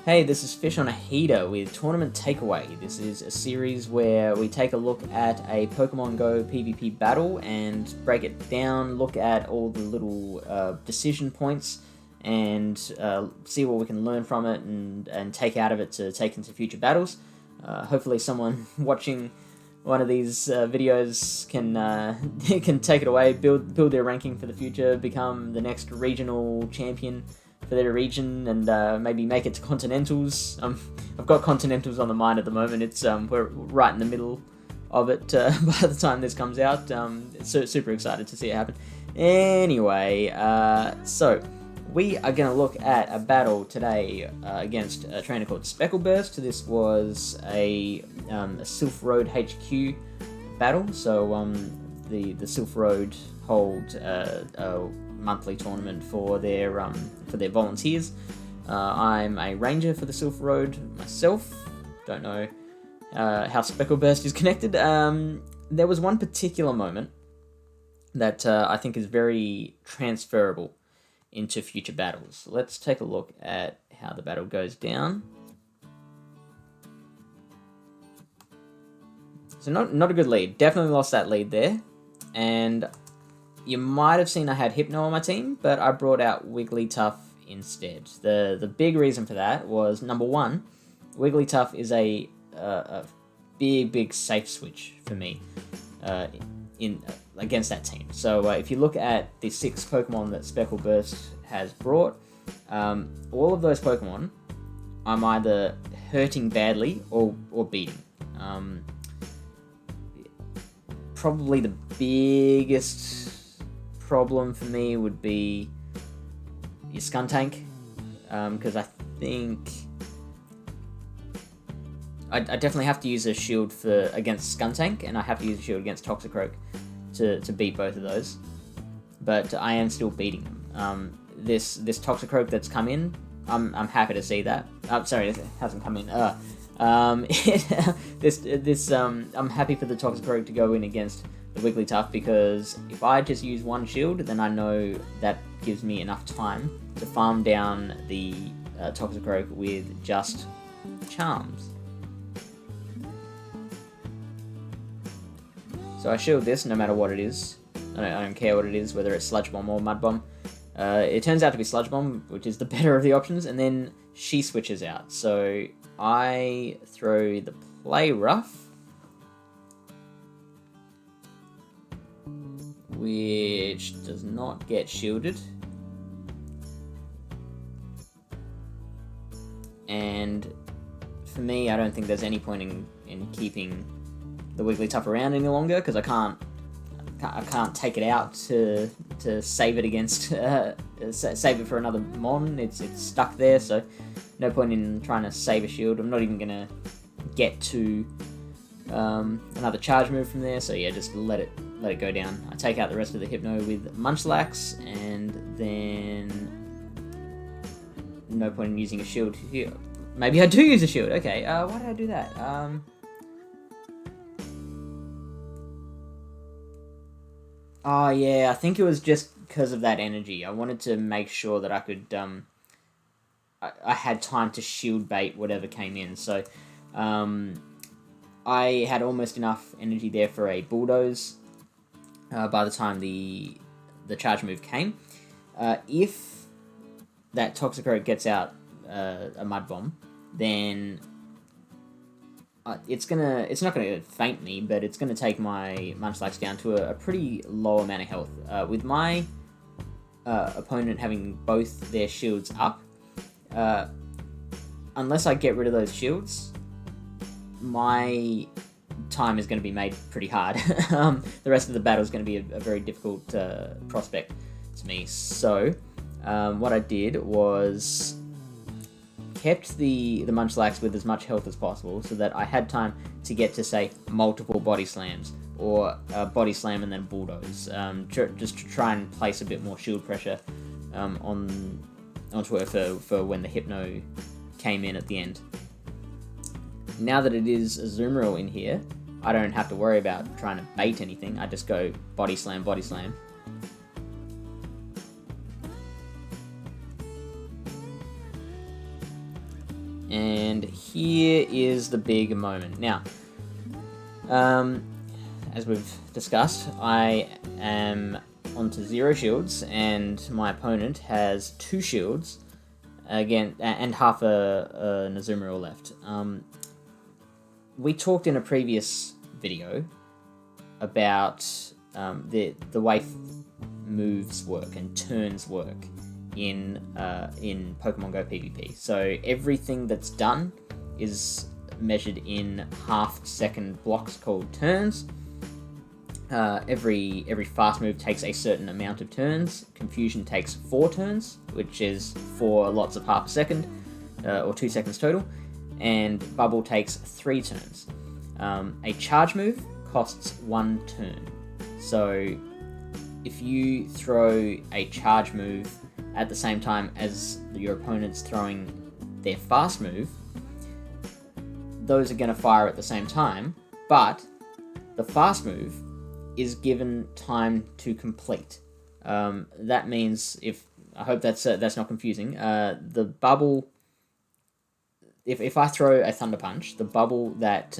Hey, this is Fish on a Heater with Tournament Takeaway. This is a series where we take a look at a Pokemon Go PvP battle and break it down, look at all the little decision points, and see what we can learn from it and take out of it to take into future battles. Hopefully someone watching one of these videos can can take it away, build their ranking for the future, become the next regional champion for their region, and maybe make it to Continentals. I've got Continentals on the mind at the moment. It's we're right in the middle of it by the time this comes out. Super excited to see it happen. Anyway, so we are going to look at a battle today against a trainer called Speckleburst. This was a Sylph Road HQ battle. So the Sylph Road hold a monthly tournament for their volunteers. I'm a ranger for the Sylph Road myself. Don't know how Speckleburst is connected. There was one particular moment that I think is very transferable into future battles. Let's take a look at how the battle goes down. So not a good lead. Definitely lost that lead there. And you might have seen I had Hypno on my team, but I brought out Wigglytuff instead. The big reason for that was, number one, Wigglytuff is a big safe switch for me against that team. So if you look at the 6 Pokemon that Speckleburst has brought, all of those Pokemon I'm either hurting badly or beating. Probably the biggest problem for me would be your Skuntank, because I think I definitely have to use a shield against Skuntank, and I have to use a shield against Toxicroak to beat both of those. But I am still beating them. This Toxicroak that's come in, I'm happy to see that. Sorry, it hasn't come in. I'm happy for the Toxicroak to go in against the Wigglytuff, because if I just use one shield, then I know that gives me enough time to farm down the Toxicroak with just charms. So I shield this no matter what it is. I don't care what it is, whether it's Sludge Bomb or Mud Bomb. It turns out to be Sludge Bomb, which is the better of the options, and then she switches out. So I throw the Play Rough, which does not get shielded. And for me, I don't think there's any point in keeping the Wigglytuff around any longer, because I can't take it out to save it against save it for another Mon. It's stuck there, so no point in trying to save a shield. I'm not even gonna get to another charge move from there, so yeah, just let it go down. I take out the rest of the Hypno with Munchlax, and then no point in using a shield here. Maybe I do use a shield. Okay, why did I do that? Oh yeah, I think it was just because of that energy. I wanted to make sure that I could I had time to shield bait whatever came in. So I had almost enough energy there for a Bulldoze by the time the charge move came. If that Toxicroak gets out a Mud Bomb, then it's not gonna faint me, but it's gonna take my Munchlax down to a pretty low amount of health. With my opponent having both their shields up, unless I get rid of those shields, my time is going to be made pretty hard. The rest of the battle is going to be a very difficult prospect to me. So what I did was kept the Munchlax with as much health as possible, so that I had time to get to, say, multiple Body Slams, or Body Slam and then Bulldoze, just to try and place a bit more shield pressure onto her for when the Hypno came in at the end. Now that it is a Azumarill in here, I don't have to worry about trying to bait anything. I just go Body Slam, Body Slam. And here is the big moment. Now, as we've discussed, I am onto 0 shields, and my opponent has 2 shields, again, and half an Azumarill left. We talked in a previous video about the way moves work and turns work in Pokemon Go PvP. So everything that's done is measured in half-second blocks called turns. Every fast move takes a certain amount of turns. Confusion takes 4 turns, which is 4 lots of half a second, or 2 seconds total. And Bubble takes 3 turns. A charge move costs 1 turn. So if you throw a charge move at the same time as your opponent's throwing their fast move, those are going to fire at the same time, but the fast move is given time to complete. That means, I hope that's not confusing, the bubble, if I throw a Thunder Punch, the bubble that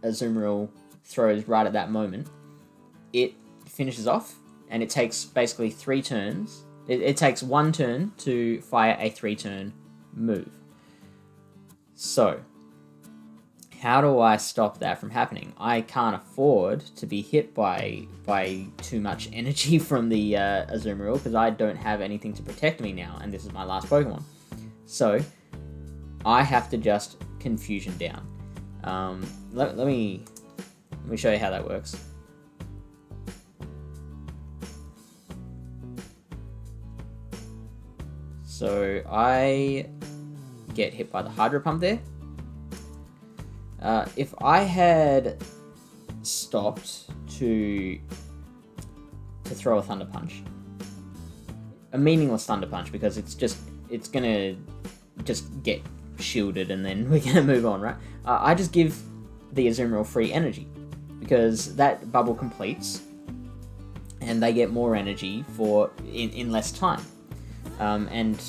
Azumarill throws right at that moment, it finishes off, and it takes basically 3 turns. It takes 1 turn to fire a 3-turn move. So, how do I stop that from happening? I can't afford to be hit by too much energy from the Azumarill, because I don't have anything to protect me now, and this is my last Pokemon. So, I have to just Confusion down. Let me show you how that works. So I get hit by the Hydro Pump there. If I had stopped to throw a Thunder Punch, a meaningless Thunder Punch, because it's gonna just get shielded and then we're gonna move on, right? I just give the Azumarill free energy, because that bubble completes and they get more energy in less time. And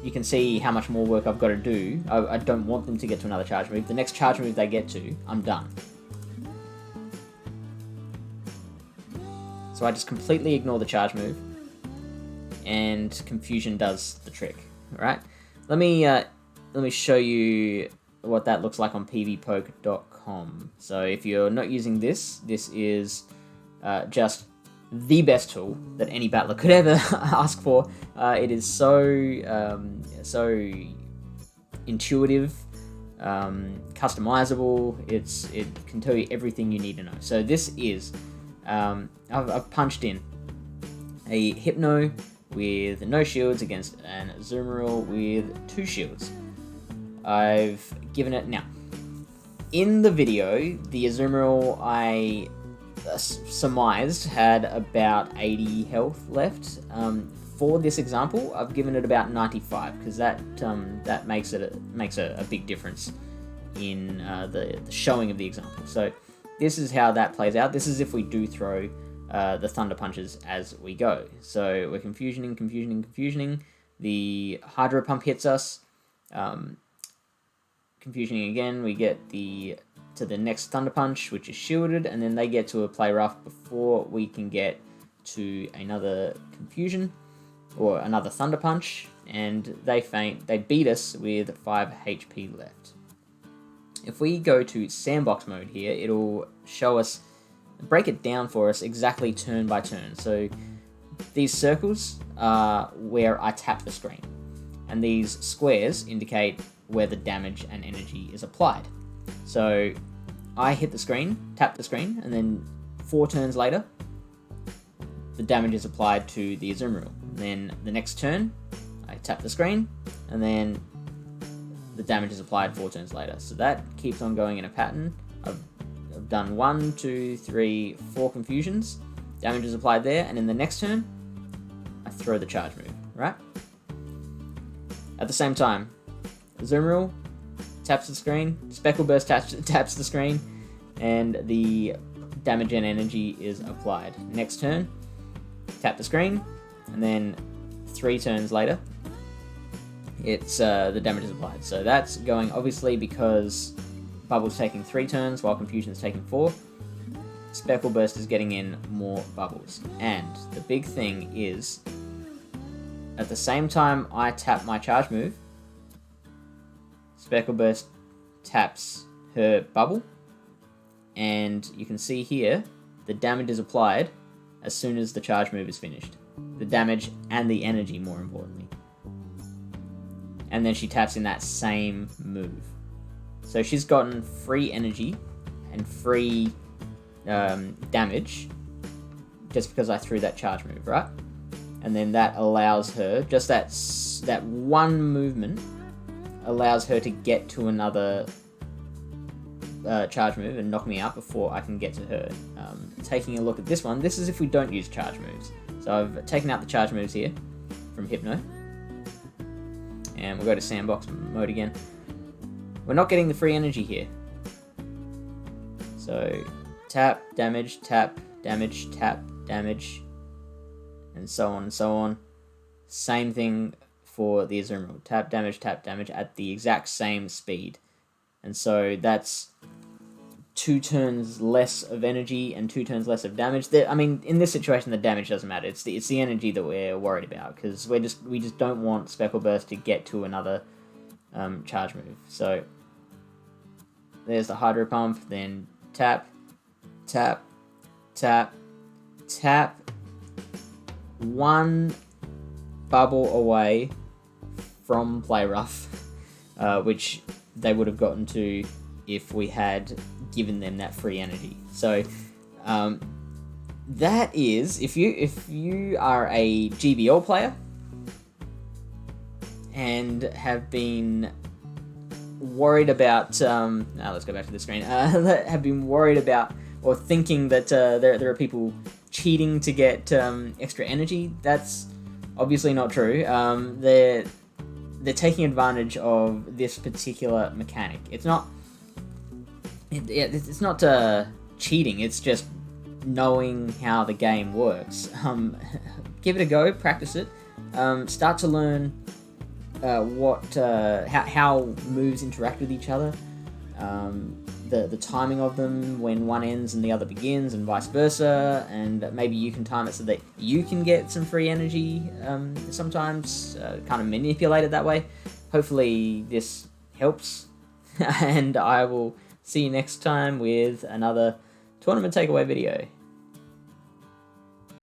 you can see how much more work I've got to do. I don't want them to get to another charge move. The next charge move they get to, I'm done. So I just completely ignore the charge move, and Confusion does the trick. Alright? Let me show you what that looks like on pvpoke.com. So if you're not using this is just the best tool that any battler could ever ask for. It is so intuitive, customizable. It can tell you everything you need to know. So this is I've punched in a Hypno with no shields against an Azumarill with 2 shields. I've given it now. In the video, the Azumarill I surmised had about 80 health left. For this example, I've given it about 95, because that makes a big difference in the showing of the example. So this is how that plays out. This is if we do throw the Thunder Punches as we go. So we're confusioning. The Hydro Pump hits us. Confusioning again, we get to the next Thunder Punch, which is shielded, and then they get to a Play Rough before we can get to another Confusion or another Thunder Punch, and they faint. They beat us with 5 HP left. If we go to Sandbox mode here, it'll show us, break it down for us exactly turn by turn. So these circles are where I tap the screen, and these squares indicate where the damage and energy is applied. So I hit the screen, tap the screen, and then 4 turns later, the damage is applied to the Azumarill. Then the next turn, I tap the screen, and then the damage is applied 4 turns later. So that keeps on going in a pattern. I've done 1, 2, 3, 4 confusions. Damage is applied there, and in the next turn, I throw the charge move, right? At the same time, Azumarill taps the screen, Speckle Burst taps the screen, and the damage and energy is applied. Next turn, tap the screen, and then 3 turns later, it's the damage is applied. So that's going, obviously, because Bubble's taking 3 turns while Confusion's taking 4. Speckle Burst is getting in more bubbles. And the big thing is, at the same time I tap my charge move, Speckle Burst taps her bubble, and you can see here the damage is applied as soon as the charge move is finished. The damage and the energy, more importantly. And then she taps in that same move. So she's gotten free energy and free damage just because I threw that charge move, right? And then that allows her, just that one movement allows her to get to another charge move and knock me out before I can get to her. Taking a look at this one, this is if we don't use charge moves. So I've taken out the charge moves here from Hypno. And we'll go to sandbox mode again. We're not getting the free energy here. So tap, damage, tap, damage, tap, damage, and so on and so on. Same thing for the Azumarill. Tap, damage at the exact same speed. And so that's 2 turns less of energy and 2 turns less of damage. I mean, in this situation, the damage doesn't matter. It's the energy that we're worried about, because we just don't want Speckle Burst to get to another charge move. So there's the Hydro Pump, then tap, tap, tap, tap. 1 bubble away from Play Rough, which they would have gotten to if we had given them that free energy. So that is, if you are a GBL player and have been worried about now let's go back to the screen, that have been worried about or thinking that there are people cheating to get extra energy, that's obviously not true. They're taking advantage of this particular mechanic. It's not cheating, it's just knowing how the game works. Give it a go, practice it, start to learn how moves interact with each other, the timing of them, when one ends and the other begins, and vice versa, and maybe you can time it so that you can get some free energy sometimes, kind of manipulate it that way. Hopefully this helps, and I will see you next time with another tournament takeaway video.